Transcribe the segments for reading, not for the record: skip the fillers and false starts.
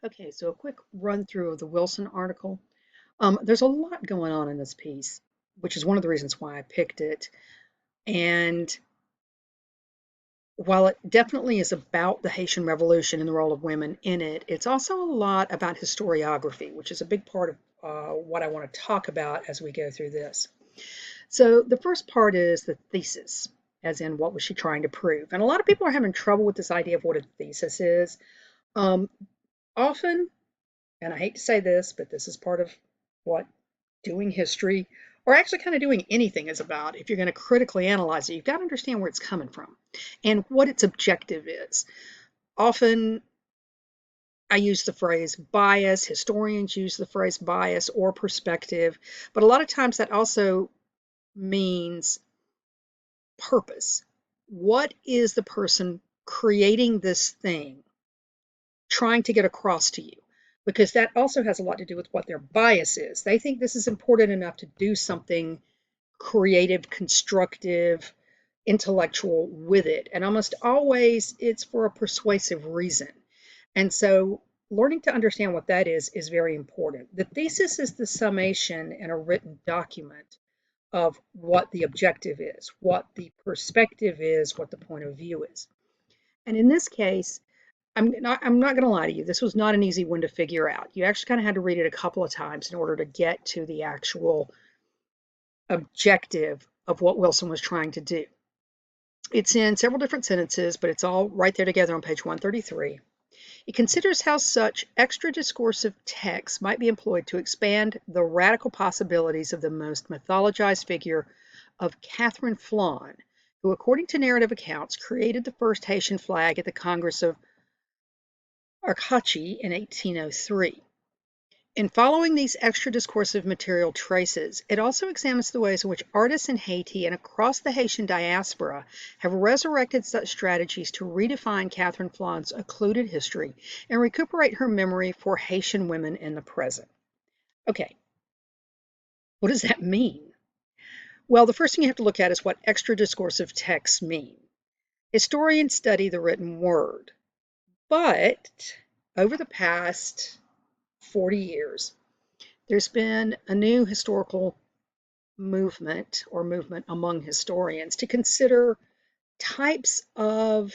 Okay, so a quick run through of the Willson article. There's a lot going on in this piece, which is one of the reasons why I picked it. And while it definitely is about the Haitian Revolution and the role of women in it, it's also a lot about historiography, which is a big part of what I want to talk about as we go through this. So the first part is the thesis, as in what was she trying to prove? And a lot of people are having trouble with this idea of what a thesis is. Um, Often, and I hate to say this, but this is part of what doing history, or actually kind of doing anything, is about. If you're going to critically analyze it, you've got to understand where it's coming from and what its objective is. Often I use the phrase bias, historians use the phrase bias or perspective, but a lot of times that also means purpose. What is the person creating this thing trying to get across to you? Because that also has a lot to do with what their bias is. They think this is important enough to do something creative, constructive, intellectual with it. And almost always it's for a persuasive reason. And so learning to understand what that is very important. The thesis is the summation in a written document of what the objective is, what the perspective is, what the point of view is. And in this case, I'm not going to lie to you. This was not an easy one to figure out. You actually kind of had to read it a couple of times in order to get to the actual objective of what Willson was trying to do. It's in several different sentences, but it's all right there together on page 133. It considers how such extra discursive texts might be employed to expand the radical possibilities of the most mythologized figure of Catherine Flon, who, according to narrative accounts, created the first Haitian flag at the Congress of Arcachie in 1803. In following these extra discursive material traces, it also examines the ways in which artists in Haiti and across the Haitian diaspora have resurrected such strategies to redefine Catherine Flon's occluded history and recuperate her memory for Haitian women in the present. Okay, what does that mean? Well, the first thing you have to look at is what extra discursive texts mean. Historians study the written word, but over the past 40 years, there's been a new historical movement among historians to consider types of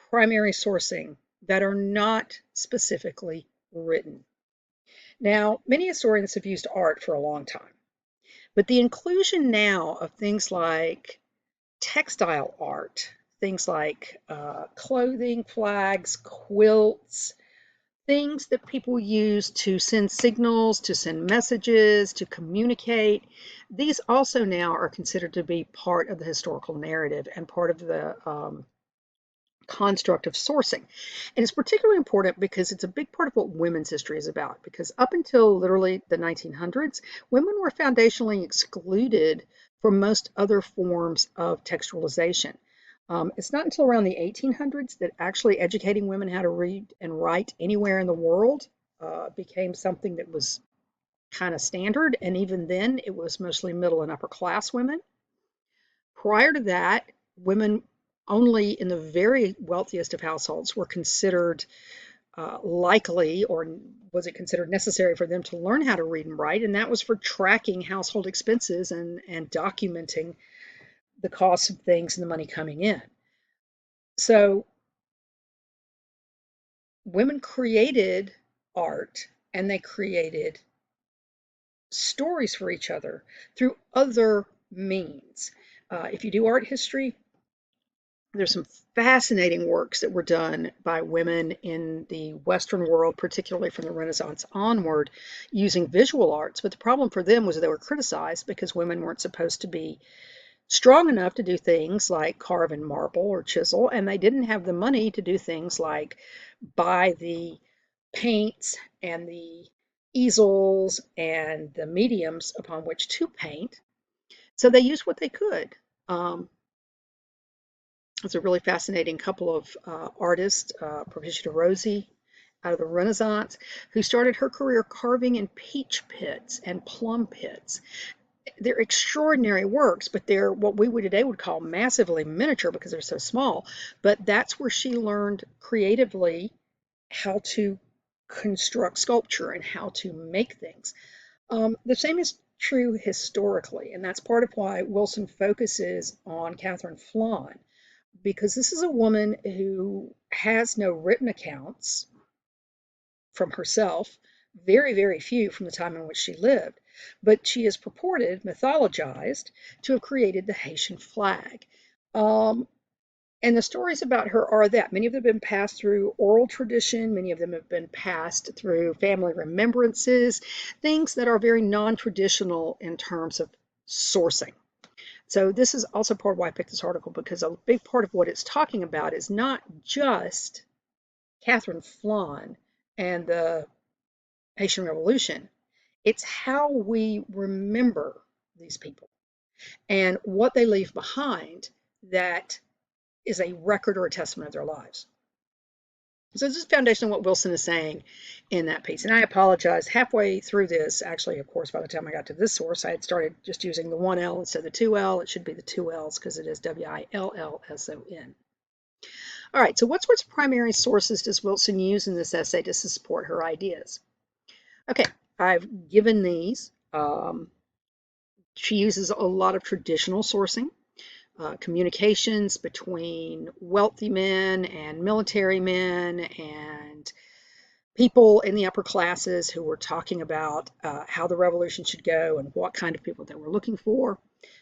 primary sourcing that are not specifically written. Now, many historians have used art for a long time, but the inclusion now of things like textile art, things like clothing, flags, quilts, things that people use to send signals, to send messages, to communicate. These also now are considered to be part of the historical narrative and part of the construct of sourcing. And it's particularly important because it's a big part of what women's history is about. Because up until literally the 1900s, women were foundationally excluded from most other forms of textualization. It's not until around the 1800s that actually educating women how to read and write anywhere in the world became something that was kind of standard. And even then, it was mostly middle and upper class women. Prior to that, women only in the very wealthiest of households were considered likely, or was it considered necessary for them to learn how to read and write, and that was for tracking household expenses and documenting the costs of things and the money coming in. So women created art and they created stories for each other through other means. If you do art history, there's some fascinating works that were done by women in the Western world, particularly from the Renaissance onward, using visual arts. But the problem for them was they were criticized because women weren't supposed to be strong enough to do things like carve in marble or chisel, and they didn't have the money to do things like buy the paints and the easels and the mediums upon which to paint. So they used what they could. Um, It's a really fascinating couple of artists, Provincia Rossi out of the Renaissance, who started her career carving in peach pits and plum pits. They're extraordinary works, but they're what we would today would call massively miniature because they're so small. But that's where she learned creatively how to construct sculpture and how to make things. The same is true historically, and that's part of why Willson focuses on Catherine Flon, because this is a woman who has no written accounts from herself, very, very few from the time in which she lived, but she is purported, mythologized, to have created the Haitian flag. Um, and the stories about her are that many of them have been passed through oral tradition, many of them have been passed through family remembrances, things that are very non traditional in terms of sourcing. So, this is also part of why I picked this article, because a big part of what it's talking about is not just Catherine Flon and the Haitian Revolution, it's how we remember these people and what they leave behind that is a record or a testament of their lives. So this is the foundation of what Willson is saying in that piece. And I apologize, halfway through this, actually, of course, by the time I got to this source, I had started just using the one L instead of the two L. It should be the two L's because it is Willson. All right, so what sorts of primary sources does Willson use in this essay to support her ideas? Okay, I've given these. She uses a lot of traditional sourcing. Communications between wealthy men and military men and people in the upper classes who were talking about how the revolution should go and what kind of people they were looking for.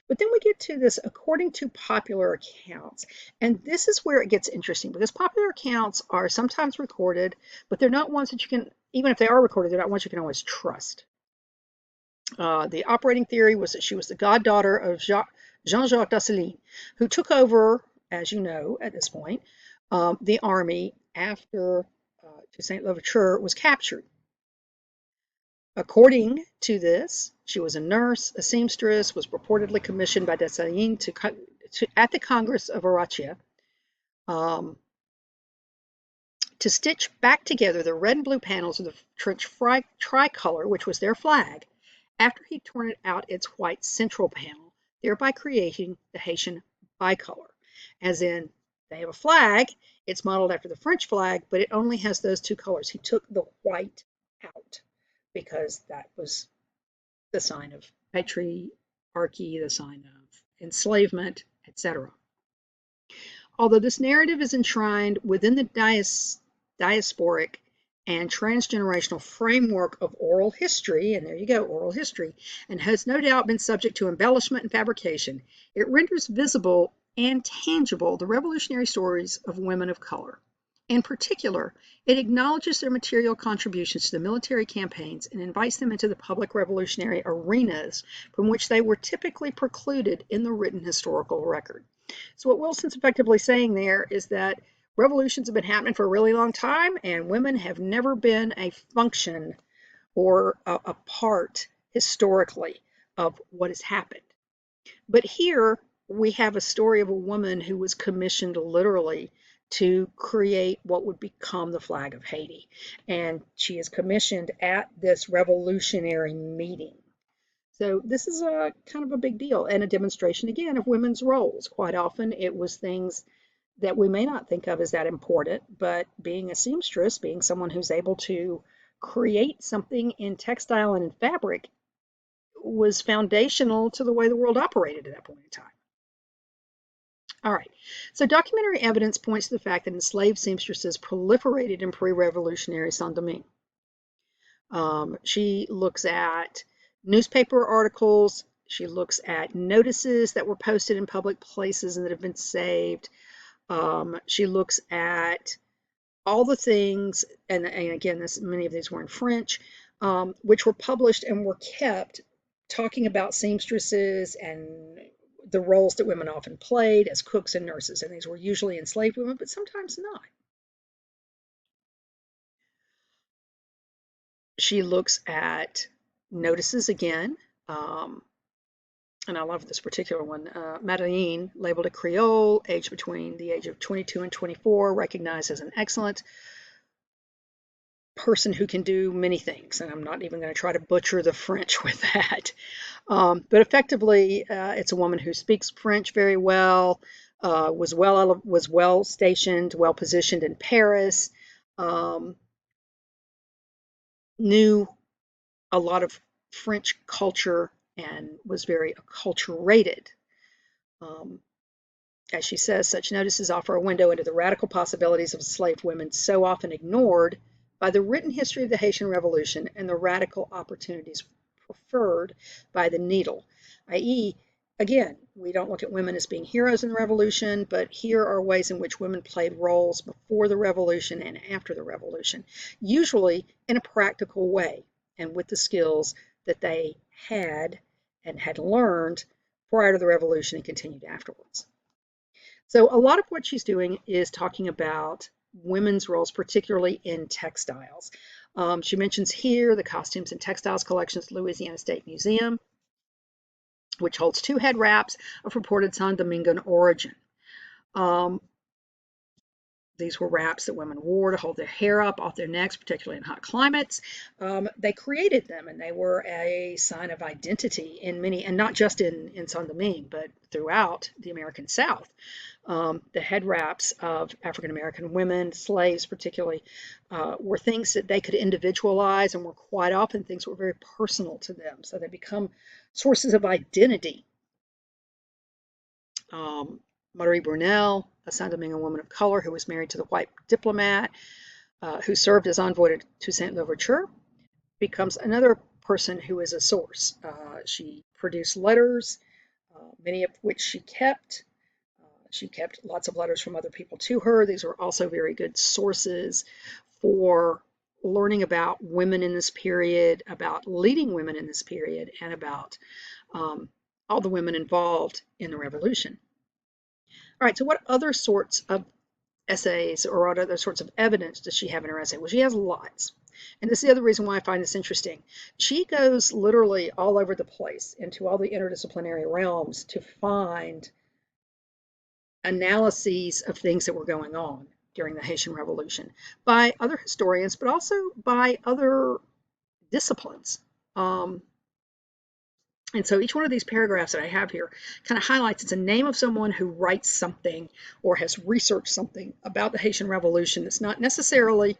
But then we get to this according to popular accounts. And this is where it gets interesting because popular accounts are sometimes recorded, but they're not ones that you can, even if they are recorded, they're not ones you can always trust. The operating theory was that she was the goddaughter of Jean-Jacques Dessalines, who took over, as you know, at this point, the army after Toussaint Louverture was captured. According to this, she was a nurse, a seamstress, was reportedly commissioned by Dessalines at the Congress of Arachia um, to stitch back together the red and blue panels of the French tricolor, which was their flag, after he'd torn it out its white central panel, thereby creating the Haitian bicolor. As in, they have a flag, it's modeled after the French flag, but it only has those two colors. He took the white out because that was the sign of patriarchy, the sign of enslavement, etc. Although this narrative is enshrined within the diasporic and transgenerational framework of oral history, and there you go, oral history, and has no doubt been subject to embellishment and fabrication, it renders visible and tangible the revolutionary stories of women of color. In particular, it acknowledges their material contributions to the military campaigns and invites them into the public revolutionary arenas from which they were typically precluded in the written historical record. So what Wilson's effectively saying there is that revolutions have been happening for a really long time, and women have never been a function or a part historically of what has happened. But here we have a story of a woman who was commissioned literally to create what would become the flag of Haiti. And she is commissioned at this revolutionary meeting. So this is a kind of a big deal and a demonstration again of women's roles. Quite often it was things that we may not think of as that important, but being a seamstress, being someone who's able to create something in textile and in fabric was foundational to the way the world operated at that point in time. All right, so documentary evidence points to the fact that enslaved seamstresses proliferated in pre-revolutionary Saint-Domingue. She looks at newspaper articles, she looks at notices that were posted in public places and that have been saved. She looks at all the things, and again, many of these were in French, which were published and were kept talking about seamstresses and the roles that women often played as cooks and nurses. And these were usually enslaved women, but sometimes not. She looks at notices again. And I love this particular one. Madeleine, labeled a Creole, aged between the age of 22 and 24, recognized as an excellent person who can do many things. And I'm not even going to try to butcher the French with that. But effectively, it's a woman who speaks French very well, was well stationed, well positioned in Paris. knew a lot of French culture and was very acculturated. Um, as she says, such notices offer a window into the radical possibilities of enslaved women so often ignored by the written history of the Haitian Revolution and the radical opportunities preferred by the needle, i.e., again, we don't look at women as being heroes in the revolution, but here are ways in which women played roles before the revolution and after the revolution, usually in a practical way and with the skills that they had and had learned prior to the revolution and continued afterwards. So a lot of what she's doing is talking about women's roles, particularly in textiles. She mentions here the Costumes and Textiles Collections at Louisiana State Museum, which holds 2 head wraps of reported San Domingan origin. Um, these were wraps that women wore to hold their hair up off their necks, particularly in hot climates. They created them, and they were a sign of identity in many, and not just in San Domingue, but throughout the American South. The head wraps of African American women, slaves particularly, were things that they could individualize and were quite often things that were very personal to them. So they become sources of identity. Marie Brunel, a Saint Domingan woman of color who was married to the white diplomat who served as envoy to Saint Louverture, becomes another person who is a source. She produced letters, many of which she kept. She kept lots of letters from other people to her. These were also very good sources for learning about women in this period, about leading women in this period, and about all the women involved in the revolution. All right, so what other sorts of essays or what other sorts of evidence does she have in her essay? Well, she has lots. And this is the other reason why I find this interesting. She goes literally all over the place into all the interdisciplinary realms to find analyses of things that were going on during the Haitian Revolution by other historians, but also by other disciplines. And so each one of these paragraphs that I have here kind of highlights it's a name of someone who writes something or has researched something about the Haitian Revolution that's not necessarily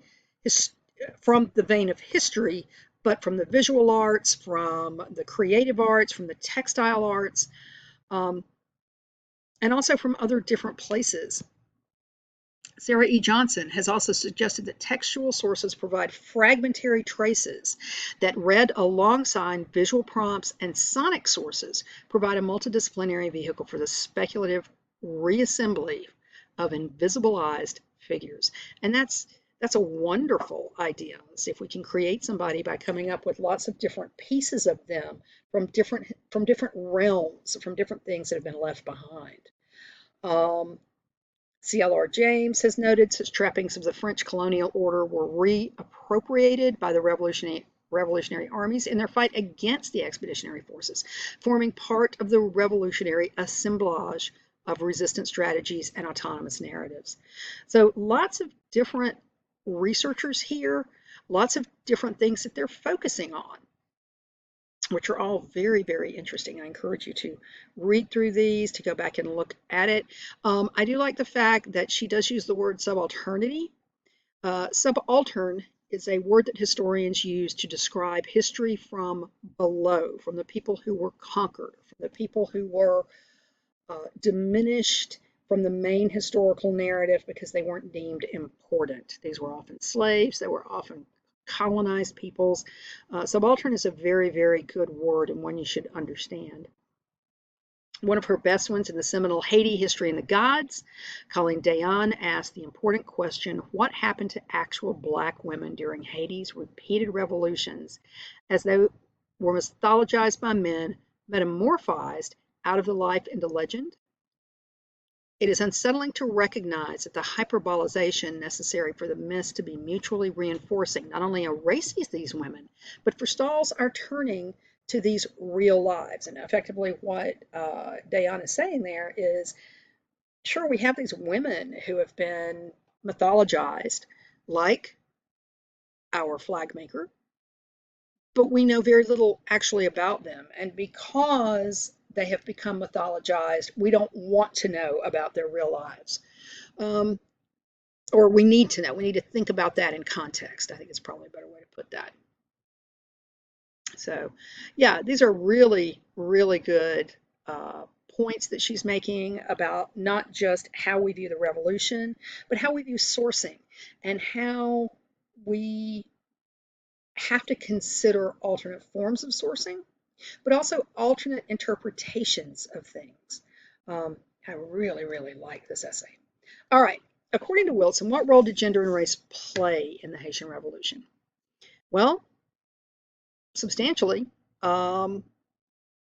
from the vein of history, but from the visual arts, from the creative arts, from the textile arts, um, and also from other different places. Sarah E. Johnson has also suggested that textual sources provide fragmentary traces that read alongside visual prompts and sonic sources provide a multidisciplinary vehicle for the speculative reassembly of invisibilized figures. And that's a wonderful idea. Let's see if we can create somebody by coming up with lots of different pieces of them from different realms, from different things that have been left behind. C.L.R. James has noted such trappings of the French colonial order were reappropriated by the revolutionary armies in their fight against the expeditionary forces, forming part of the revolutionary assemblage of resistance strategies and autonomous narratives. So lots of different researchers here, lots of different things that they're focusing on, which are all very, very interesting. I encourage you to read through these, to go back and look at it. I do like the fact that she does use the word subalternity. Subaltern is a word that historians use to describe history from below, from the people who were conquered, from the people who were diminished from the main historical narrative because they weren't deemed important. These were often slaves, they were often colonized peoples. Subaltern is a very, very good word and one you should understand. One of her best ones in the seminal Haiti History and the Gods, Colleen Dayan asked the important question, what happened to actual black women during Haiti's repeated revolutions as they were mythologized by men, metamorphized out of the life into legend? It is unsettling to recognize that the hyperbolization necessary for the myths to be mutually reinforcing not only erases these women, but forestalls our turning to these real lives. And effectively, what Dayan is saying there is sure, we have these women who have been mythologized, like our flag maker, but we know very little actually about them. And because they have become mythologized, we don't want to know about their real lives. Or we need to know. We need to think about that in context. I think it's probably a better way to put that. So, yeah, these are really, really good uh, points that she's making about not just how we view the revolution, but how we view sourcing and how we have to consider alternate forms of sourcing, but also alternate interpretations of things. I really, really like this essay. All right. According to Willson, what role did gender and race play in the Haitian Revolution? Well, substantially. Um,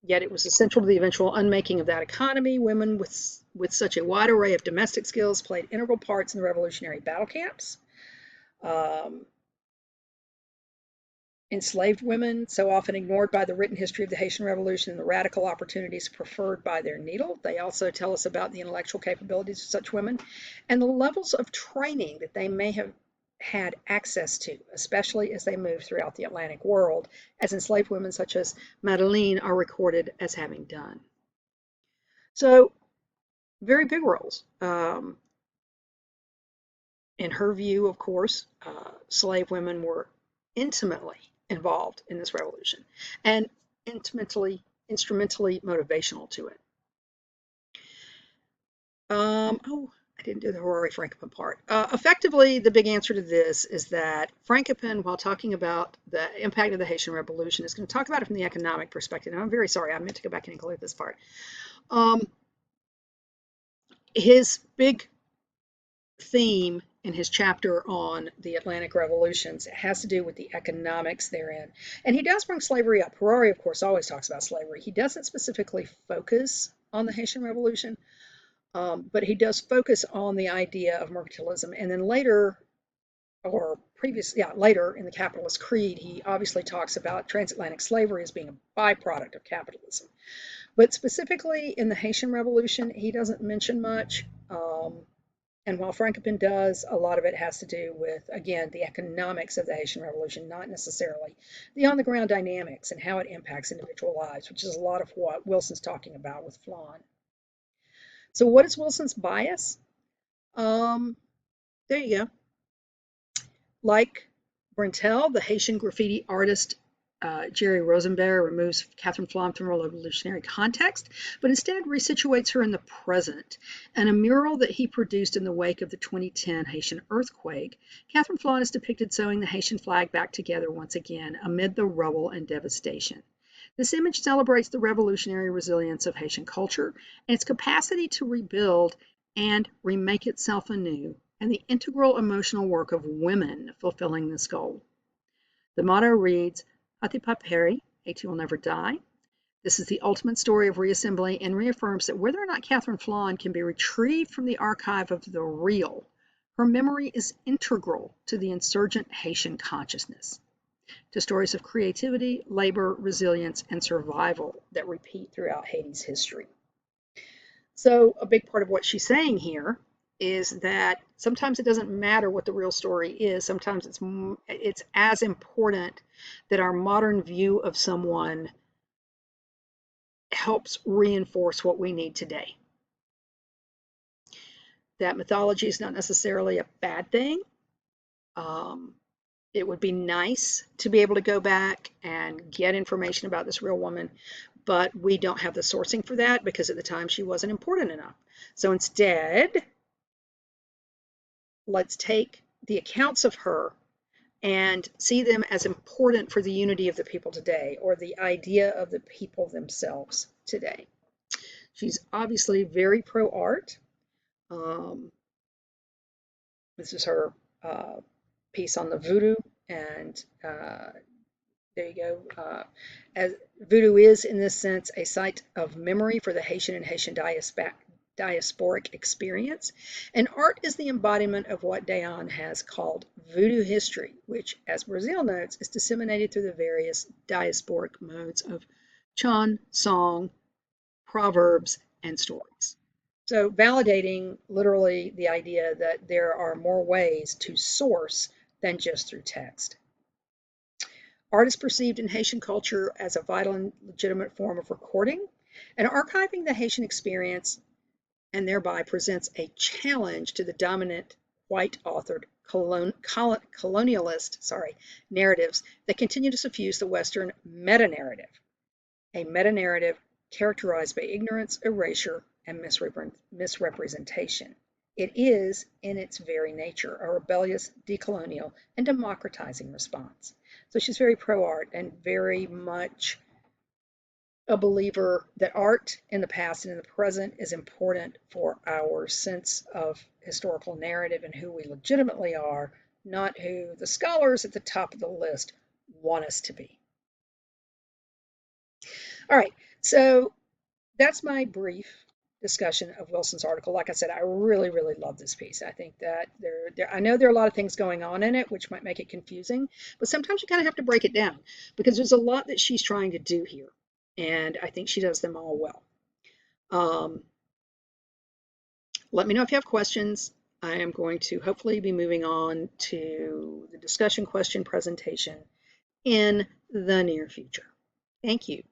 Yet it was essential to the eventual unmaking of that economy. Women with such a wide array of domestic skills played integral parts in the revolutionary battle camps. Um, Enslaved women, so often ignored by the written history of the Haitian Revolution and the radical opportunities preferred by their needle. They also tell us about the intellectual capabilities of such women and the levels of training that they may have had access to, especially as they moved throughout the Atlantic world, as enslaved women such as Madeleine are recorded as having done. So, very big roles. In her view, of course, slave women were intimately involved in this revolution and instrumentally motivational to it. Oh, I didn't do the Harari Frankopan part. Effectively, the big answer to this is that Frankopan, while talking about the impact of the Haitian Revolution, is going to talk about it from the economic perspective. And I'm very sorry, I meant to go back and include this part. Um, his big theme in his chapter on the Atlantic revolutions has to do with the economics therein. And he does bring slavery up. Harari, of course, always talks about slavery. He doesn't specifically focus on the Haitian Revolution, but he does focus on the idea of mercantilism. And then later, or previously, yeah, later in the Capitalist Creed, he obviously talks about transatlantic slavery as being a byproduct of capitalism. But specifically in the Haitian Revolution, he doesn't mention much. And while Frankopan does, a lot of it has to do with, again, the economics of the Haitian Revolution, not necessarily the on the ground dynamics and how it impacts individual lives, which is a lot of what Willson's talking about with Flon. So, what is Willson's bias? Um, there you go. Like Brentel, the Haitian graffiti artist Jerry Rosenberg removes Catherine Flon from her revolutionary context, but instead resituates her in the present. In a mural that he produced in the wake of the 2010 Haitian earthquake, Catherine Flon is depicted sewing the Haitian flag back together once again amid the rubble and devastation. This image celebrates the revolutionary resilience of Haitian culture and its capacity to rebuild and remake itself anew, and the integral emotional work of women fulfilling this goal. The motto reads, Hati Paperi, Haiti will never die. This is the ultimate story of reassembly and reaffirms that whether or not Catherine Flon can be retrieved from the archive of the real, her memory is integral to the insurgent Haitian consciousness, to stories of creativity, labor, resilience, and survival that repeat throughout Haiti's history. So, a big part of what she's saying here is that sometimes it doesn't matter what the real story is. Sometimes it's as important that our modern view of someone helps reinforce what we need today. That mythology is not necessarily a bad thing. Um, it would be nice to be able to go back and get information about this real woman, but we don't have the sourcing for that because at the time she wasn't important enough. So instead, let's take the accounts of her and see them as important for the unity of the people today, or the idea of the people themselves today. She's obviously very pro art. Um, this is her piece on the voodoo, and there you go. As voodoo is, in this sense, a site of memory for the Haitian and Haitian diasporic experience, and art is the embodiment of what Dayan has called voodoo history, which, as Brazil notes, is disseminated through the various diasporic modes of chant, song, proverbs, and stories. So, validating literally the idea that there are more ways to source than just through text. Art is perceived in Haitian culture as a vital and legitimate form of recording, and archiving the Haitian experience and thereby presents a challenge to the dominant white authored colonialist, narratives that continue to suffuse the Western meta-narrative, a meta-narrative characterized by ignorance, erasure, and misrepresentation. It is, in its very nature, a rebellious, decolonial, and democratizing response. So she's very pro-art and very much a believer that art in the past and in the present is important for our sense of historical narrative and who we legitimately are, not who the scholars at the top of the list want us to be. All right, so that's my brief discussion of Willson's article. Like I said, I really, really love this piece. I think that I know there are a lot of things going on in it, which might make it confusing, but sometimes you kind of have to break it down because there's a lot that she's trying to do here, and I think she does them all well. Let me know if you have questions. I am going to hopefully be moving on to the discussion question presentation in the near future. Thank you.